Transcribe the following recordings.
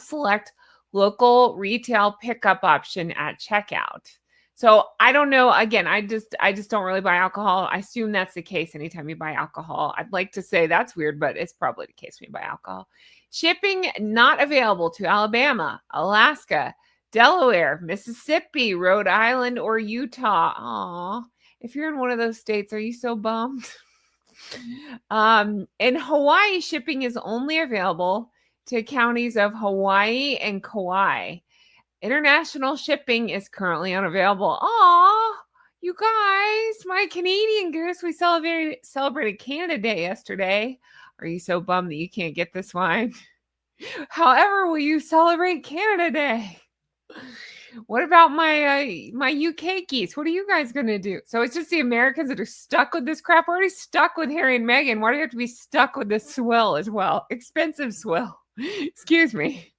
select local retail pickup option at checkout. So I don't know. Again, I just don't really buy alcohol. I assume that's the case anytime you buy alcohol. I'd like to say that's weird, but it's probably the case when you buy alcohol. Shipping not available to Alabama, Alaska, Delaware, Mississippi, Rhode Island, or Utah. Aw, if you're in one of those states, are you so bummed? In Hawaii, shipping is only available to counties of Hawaii and Kauai. International shipping is currently unavailable. Aw, you guys, my Canadian goose, we celebrated Canada Day yesterday. Are you so bummed that you can't get this wine? However, will you celebrate Canada Day? What about my UK geese? What are you guys going to do? So it's just the Americans that are stuck with this crap. We're already stuck with Harry and Meghan. Why do you have to be stuck with this swill as well? Expensive swill. Excuse me.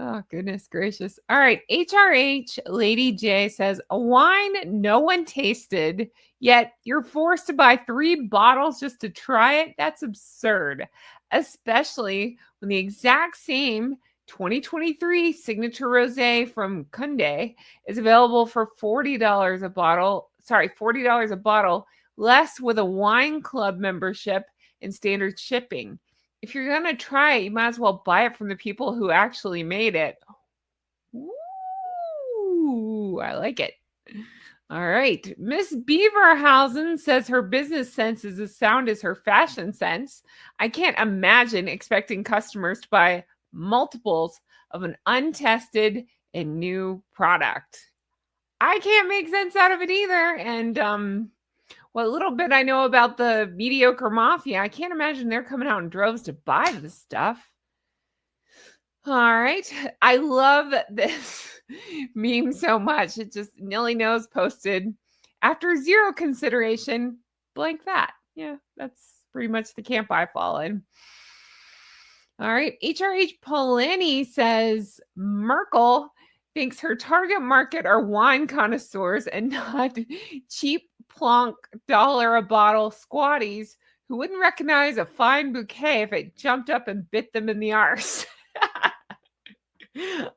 Oh, goodness gracious. All right. HRH Lady J says, a wine no one tasted, yet you're forced to buy 3 bottles just to try it. That's absurd, especially when the exact same 2023 signature rosé from Kunde is available for $40 a bottle. Sorry, $40 a bottle, less with a wine club membership and standard shipping. If you're going to try it, you might as well buy it from the people who actually made it. Ooh, I like it. All right. Miss Beaverhausen says her business sense is as sound as her fashion sense. I can't imagine expecting customers to buy multiples of an untested and new product. I can't make sense out of it either. And what little bit I know about the mediocre mafia, I can't imagine they're coming out in droves to buy this stuff. All right. I love this meme so much. It just Nilly Nose posted, after zero consideration, blank that. Yeah, that's pretty much the camp I fall in. All right. HRH Polini says Merkel thinks her target market are wine connoisseurs and not cheap plonk dollar a bottle squatties who wouldn't recognize a fine bouquet if it jumped up and bit them in the arse.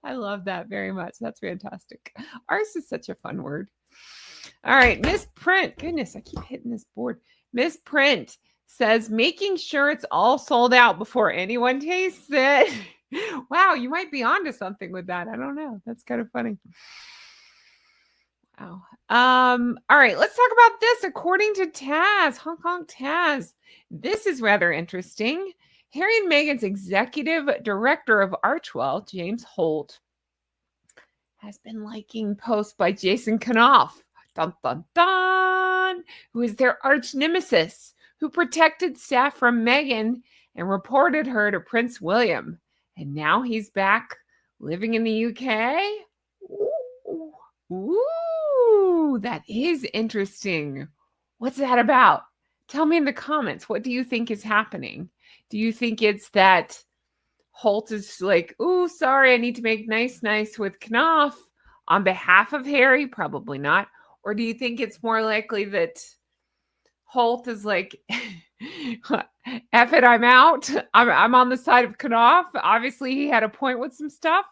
I love that very much. That's fantastic. Arse is such a fun word. All right. Miss Print. Goodness, I keep hitting this board. Miss Print says making sure it's all sold out before anyone tastes it. Wow, you might be onto something with that. I don't know. That's kind of funny. Wow. All right, let's talk about this. According to Taz, Hong Kong Taz, this is rather interesting. Harry and Meghan's executive director of Archewell, James Holt, has been liking posts by Jason Knopf, dun, dun, dun, who is their arch nemesis, who protected staff from Meghan and reported her to Prince William. And now he's back living in the UK. Ooh, that is interesting. What's that about? Tell me in the comments. What do you think is happening? Do you think it's that Holt is like, ooh, sorry, I need to make nice with Knopf on behalf of Harry? Probably not. Or do you think it's more likely that Holt is like, F it, I'm out. I'm on the side of Knopf. Obviously, he had a point with some stuff,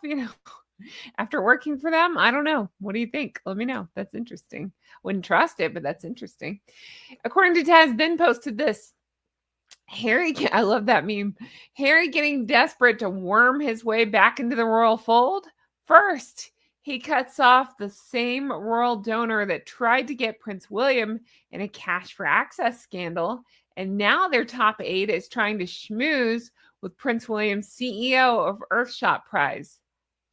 after working for them. I don't know. What do you think? Let me know. That's interesting. Wouldn't trust it, but that's interesting. According to Taz, then posted this. Harry, I love that meme. Harry getting desperate to worm his way back into the royal fold. First, he cuts off the same royal donor that tried to get Prince William in a cash for access scandal. And now their top 8 is trying to schmooze with Prince William's CEO of Earthshot Prize,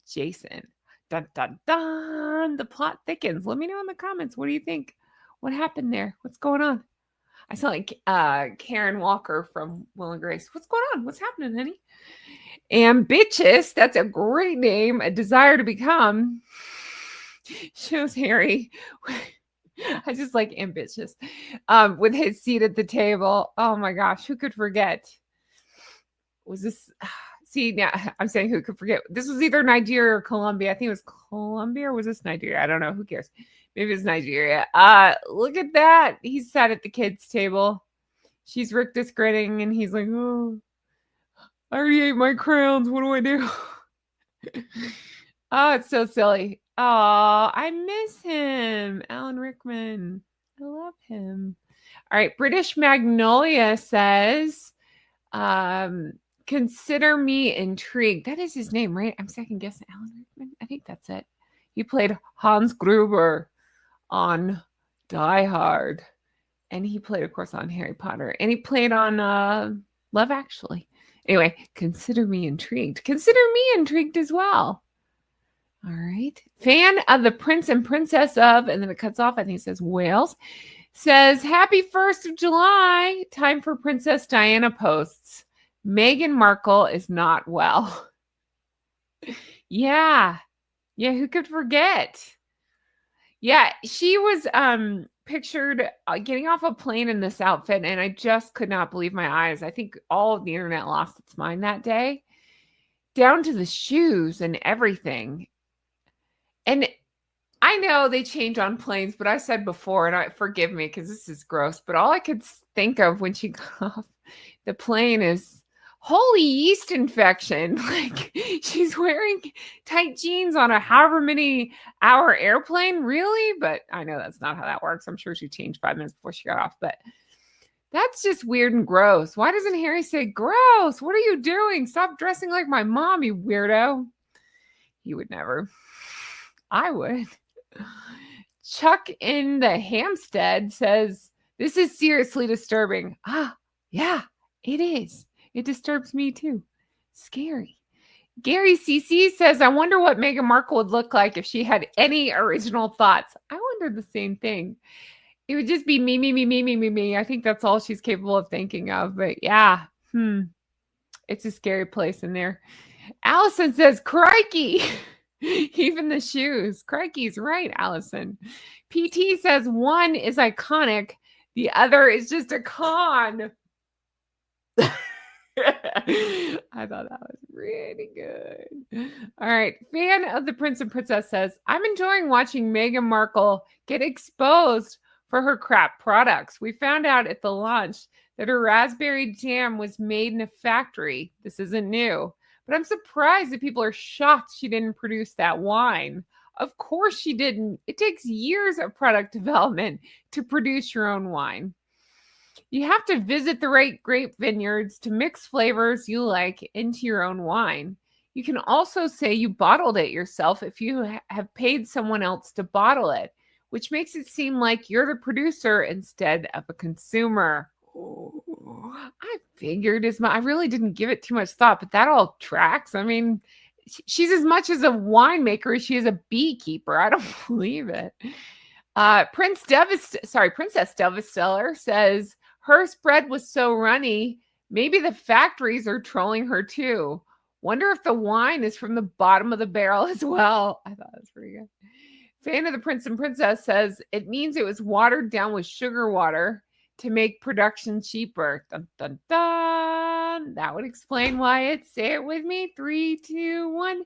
Jason. Dun, dun, dun. The plot thickens. Let me know in the comments. What do you think? What happened there? What's going on? I sound like Karen Walker from Will and Grace. What's going on? What's happening, honey? Ambitious. That's a great name. A desire to become. Shows Harry. I just like ambitious. With his seat at the table. Oh my gosh. Who could forget? Was this... See, now I'm saying who could forget. This was either Nigeria or Colombia. I think it was Colombia, or was this Nigeria? I don't know. Who cares? Maybe it's Nigeria. Look at that. He sat at the kids' table. She's rictus grinning, and he's like, oh. I already ate my crowns. What do I do? Oh, it's so silly. Oh, I miss him. Alan Rickman. I love him. All right. British Magnolia says, um, consider me intrigued. That is his name, right? I'm second guessing Alan Rickman. I think that's it. He played Hans Gruber on Die Hard. And he played, of course, on Harry Potter. And he played on Love Actually. Anyway, consider me intrigued. Consider me intrigued as well. All right. Fan of the Prince and Princess of, and then it cuts off. I think it says Wales. Says, happy 1st of July. Time for Princess Diana posts. Meghan Markle is not well. Yeah. Yeah, who could forget? Yeah, she was pictured getting off a plane in this outfit, and I just could not believe my eyes. I think all of the internet lost its mind that day, down to the shoes and everything. And I know they change on planes, but I said before, and forgive me because this is gross, but all I could think of when she got off the plane is holy yeast infection. Like, she's wearing tight jeans on a however many hour airplane, really? But I know that's not how that works. I'm sure she changed 5 minutes before she got off, but that's just weird and gross. Why doesn't Harry say, gross? What are you doing? Stop dressing like my mom, you weirdo. He would never. I would. Chuck in the Hampstead says, this is seriously disturbing. Ah, yeah, it is. It disturbs me too. Scary. Gary CC says, I wonder what Meghan Markle would look like if she had any original thoughts. I wonder the same thing. It would just be me, me, me, me, me, me, me. I think that's all she's capable of thinking of. But yeah, it's a scary place in there. Allison says, crikey. Even the shoes. Crikey's right, Allison. PT says one is iconic. The other is just a con. I thought that was really good. All right. Fan of the Prince and Princess says, I'm enjoying watching Meghan Markle get exposed for her crap products. We found out at the launch that her raspberry jam was made in a factory. This isn't new, but I'm surprised that people are shocked she didn't produce that wine. Of course she didn't. It takes years of product development to produce your own wine. You have to visit the right grape vineyards to mix flavors you like into your own wine. You can also say you bottled it yourself if you have paid someone else to bottle it, which makes it seem like you're the producer instead of a consumer. Oh, I figured as much. I really didn't give it too much thought, but that all tracks. I mean, she's as much as a winemaker as she is a beekeeper. I don't believe it. Princess Devastator says, her spread was so runny, maybe the factories are trolling her too. Wonder if the wine is from the bottom of the barrel as well. I thought that was pretty good. Fan of the Prince and Princess says, it means it was watered down with sugar water to make production cheaper. Dun, dun, dun. That would explain why it's, say it with me, 3, 2, 1,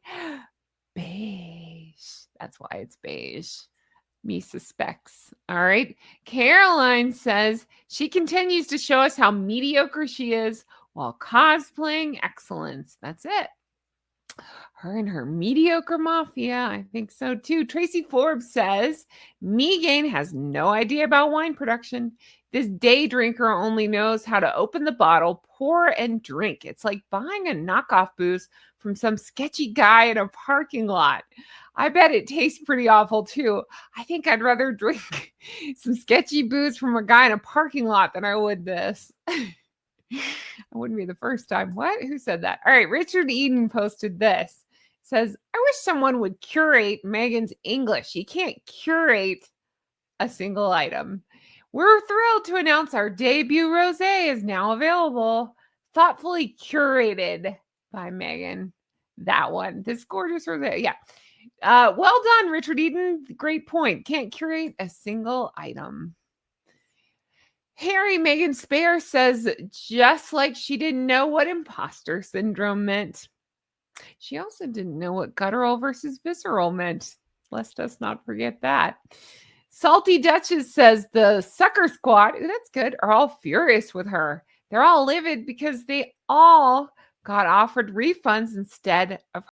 beige. That's why it's beige. Me suspects. All right. Caroline says she continues to show us how mediocre she is while cosplaying excellence. That's it. Her and her mediocre mafia. I think so too. Tracy Forbes says Meghan has no idea about wine production. This day drinker only knows how to open the bottle, pour, and drink. It's like buying a knockoff booze from some sketchy guy in a parking lot. I bet it tastes pretty awful too. I think I'd rather drink some sketchy booze from a guy in a parking lot than I would this. I wouldn't be the first time. What? Who said that? All right. Richard Eden posted this. Says, I wish someone would curate Meghan's English. You can't curate a single item. We're thrilled to announce our debut rosé is now available. Thoughtfully curated by Meghan. That one. This gorgeous rosé. Yeah. Well done, Richard Eden. Great point. Can't curate a single item. Harry Meghan Spare says, just like she didn't know what imposter syndrome meant, she also didn't know what guttural versus visceral meant. Let's us not forget that. Salty Duchess says the sucker squad, that's good, are all furious with her. They're all livid because they all got offered refunds instead of